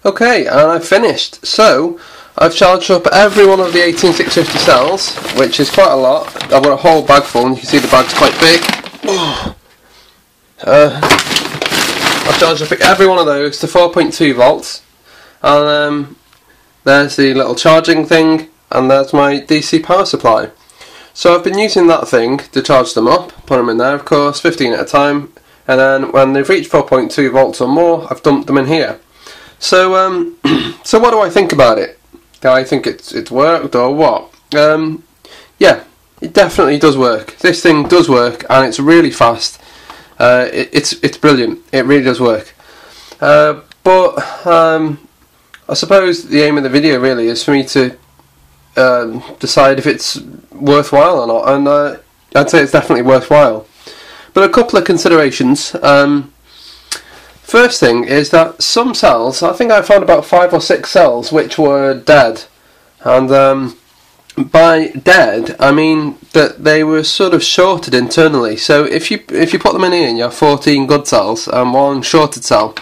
Okay, and I've finished. So, I've charged up every one of the 18650 cells, which is quite a lot. I've got a whole bag full, and you can see the bag's quite big. I've charged up every one of those to 4.2 volts, and there's the little charging thing, and there's my DC power supply. So I've been using that thing to charge them up, put them in there of course, 15 at a time, and then when they've reached 4.2 volts or more, I've dumped them in here. So so what do I think about it? Do I think it's worked or what? Yeah, it definitely does work. This thing does work, and it's really fast. It's brilliant. It really does work. But I suppose the aim of the video really is for me to decide if it's worthwhile or not, and I'd say it's definitely worthwhile. But a couple of considerations. First thing is that some cells, I think I found about 5 or 6 cells which were dead, and by dead I mean that they were sort of shorted internally. So if you put them in here and you have 14 good cells and 1 shorted cell,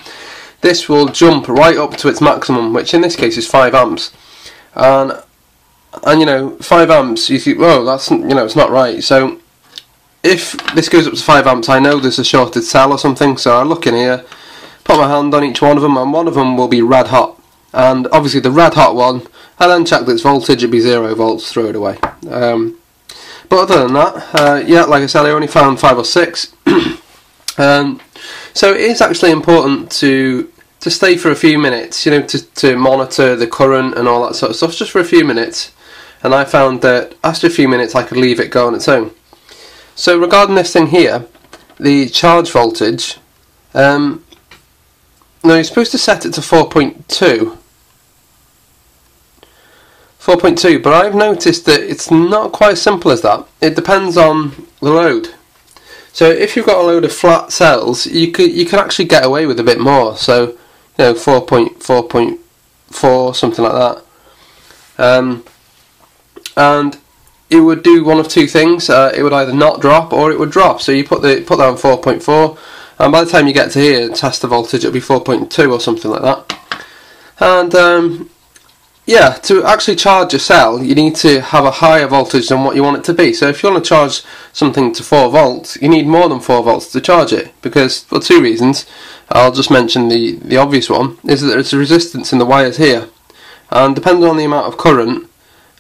this will jump right up to its maximum, which in this case is 5 amps. And you know, 5 amps, you think, whoa, that's, you know, it's not right. So if this goes up to 5 amps, I know there's a shorted cell or something. So I look in here, put my hand on each one of them, and one of them will be red hot. And obviously the red hot one, I then check its voltage, it'd be 0 volts, throw it away. But other than that, yeah, like I said, I only found 5 or 6. So it is actually important to stay for a few minutes, you know, to monitor the current and all that sort of stuff, just for a few minutes. And I found that after a few minutes I could leave it go on its own. So regarding this thing here, the charge voltage, no, you're supposed to set it to 4.2, but I've noticed that it's not quite as simple as that. It depends on the load. So if you've got a load of flat cells, you can actually get away with a bit more. So, you know, 4.4, something like that. And it would do one of two things. It would either not drop or it would drop. So you put that on 4.4, and by the time you get to here and test the voltage, it'll be 4.2 or something like that. And yeah, to actually charge a cell, you need to have a higher voltage than what you want it to be. So if you want to charge something to 4 volts, you need more than 4 volts to charge it, because for 2 reasons. I'll just mention the obvious one, is that there's a resistance in the wires here, and depending on the amount of current,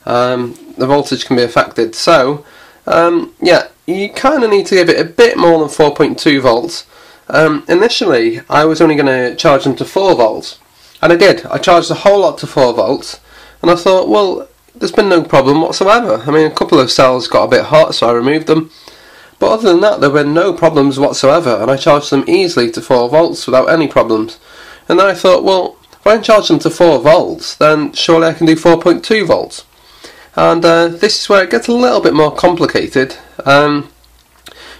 the voltage can be affected. So yeah, you kind of need to give it a bit more than 4.2 volts. Initially I was only going to charge them to 4 volts, and I did. I charged the whole lot to 4 volts, and I thought, well, there's been no problem whatsoever. I mean, a couple of cells got a bit hot, so I removed them, but other than that there were no problems whatsoever, and I charged them easily to 4 volts without any problems. And then I thought, well, if I can charge them to 4 volts, then surely I can do 4.2 volts. And this is where it gets a little bit more complicated,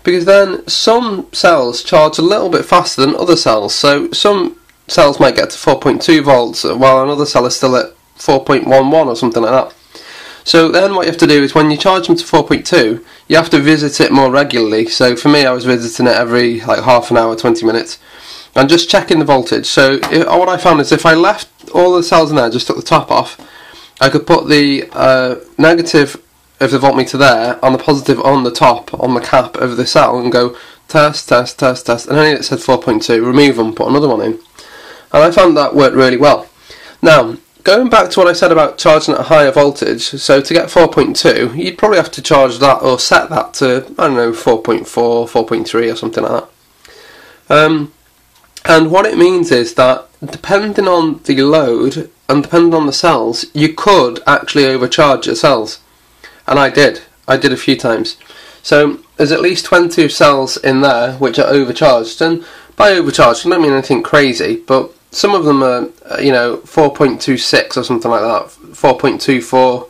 because then some cells charge a little bit faster than other cells. So some cells might get to 4.2 volts while another cell is still at 4.11 or something like that. So then what you have to do is, when you charge them to 4.2, you have to visit it more regularly. So for me, I was visiting it every like half an hour, 20 minutes, and just checking the voltage. So what I found is, if I left all the cells in there, just took the top off, I could put the negative of the voltmeter there and the positive on the top, on the cap of the cell, and go test, test, test, test, and then it said 4.2, remove them, put another one in. And I found that worked really well. Now, going back to what I said about charging at a higher voltage, so to get 4.2, you'd probably have to charge that or set that to, I don't know, 4.4, 4.3 or something like that. And what it means is that depending on the load and depending on the cells, you could actually overcharge your cells. And I did a few times. So there's at least 20 cells in there which are overcharged, and by overcharged I don't mean anything crazy, but some of them are, you know, 4.26 or something like that, 4.24.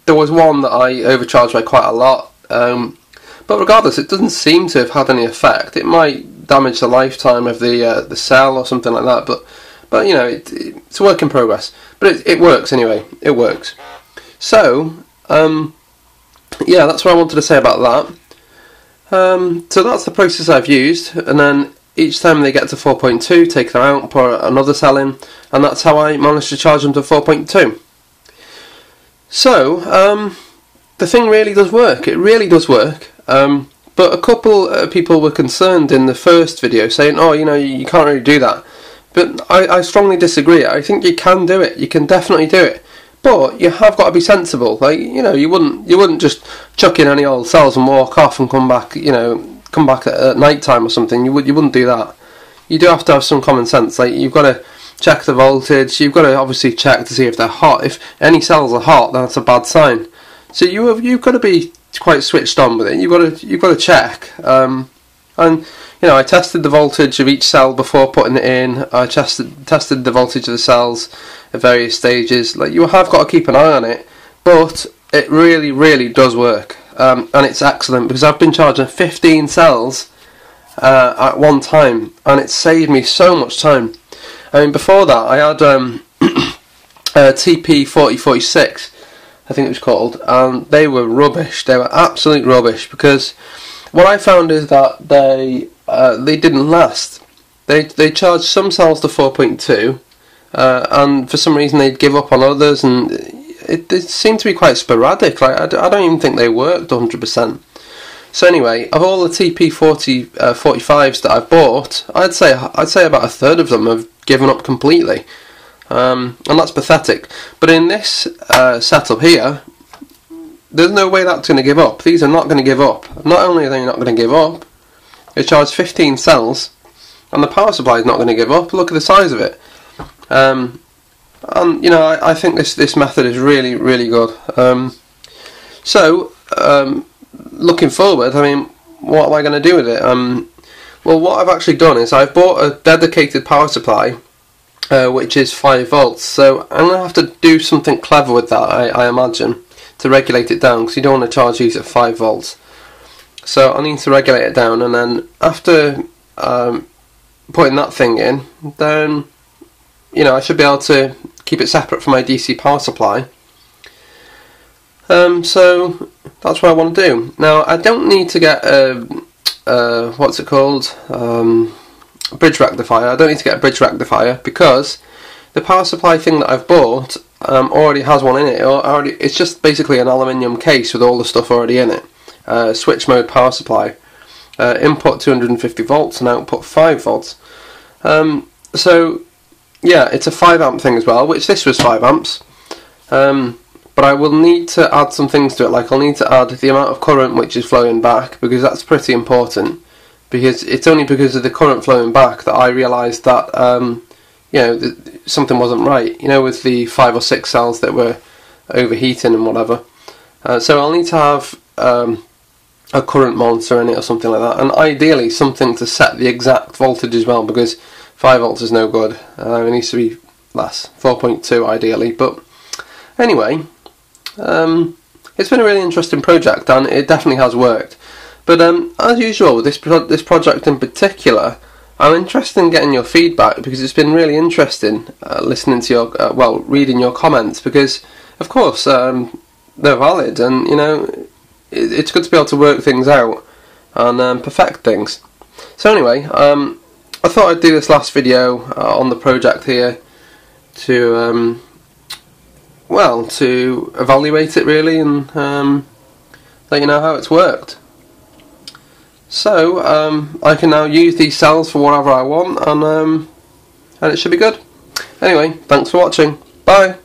There was one that I overcharged by quite a lot, but regardless, it doesn't seem to have had any effect. It might damage the lifetime of the cell or something like that, but you know, it's a work in progress. But it works anyway. It works. So yeah, that's what I wanted to say about that. So that's the process I've used, and then each time they get to 4.2, take them out, put another cell in, and that's how I managed to charge them to 4.2. So, the thing really does work. It really does work. But a couple of people were concerned in the first video, saying, oh, you know, you can't really do that. But I strongly disagree. I think you can do it. You can definitely do it. But you have got to be sensible. Like, you know, you wouldn't just chuck in any old cells and walk off and come back, you know, come back at night time or something. You wouldn't do that. You do have to have some common sense. Like, you've got to check the voltage. You've got to obviously check to see if they're hot. If any cells are hot, that's a bad sign. So you've got to be quite switched on with it. You've got to check. And you know, I tested the voltage of each cell before putting it in. I tested the voltage of the cells at various stages. Like, you have got to keep an eye on it, but it really, really does work, and it's excellent because I've been charging 15 cells at one time, and it saved me so much time. I mean, before that, I had TP4056, I think it was called, and they were rubbish. They were absolute rubbish because what I found is that they didn't last. They charged some cells to 4.2, and for some reason they'd give up on others, and it seemed to be quite sporadic. Like, I don't even think they worked 100%. So anyway, of all the TP45s that I've bought, I'd say about a third of them have given up completely, and that's pathetic. But in this setup here, there's no way that's going to give up. These are not going to give up. Not only are they not going to give up, they charge 15 cells, and the power supply is not going to give up. Look at the size of it. And you know, I think this method is really, really good. So looking forward, I mean, what am I going to do with it? Well, what I've actually done is I've bought a dedicated power supply, which is 5 volts. So I'm going to have to do something clever with that, I imagine, to regulate it down, because you don't want to charge these at 5 volts. So I need to regulate it down, and then after putting that thing in, then, you know, I should be able to keep it separate from my DC power supply. So that's what I want to do. Now, I don't need to get a what's it called, a bridge rectifier. I don't need to get a bridge rectifier because the power supply thing that I've bought already has one in it. It's just basically an aluminium case with all the stuff already in it. Switch mode power supply, input 250 volts and output 5 volts. So yeah, it's a 5 amp thing as well, which this was 5 amps. But I will need to add some things to it, like I'll need to add the amount of current which is flowing back, because that's pretty important, because it's only because of the current flowing back that I realised that you know, something wasn't right, you know, with the 5 or 6 cells that were overheating and whatever. So I'll need to have a current monitor in it or something like that, and ideally something to set the exact voltage as well, because 5 volts is no good. It needs to be less, 4.2 ideally. But anyway, it's been a really interesting project, and it definitely has worked. But as usual with this project in particular, I'm interested in getting your feedback, because it's been really interesting listening to your reading your comments, because of course they're valid, and you know, it's good to be able to work things out and perfect things. So anyway, I thought I'd do this last video on the project here to to evaluate it really, and let you know how it's worked. So I can now use these cells for whatever I want, and it should be good. Anyway, thanks for watching. Bye.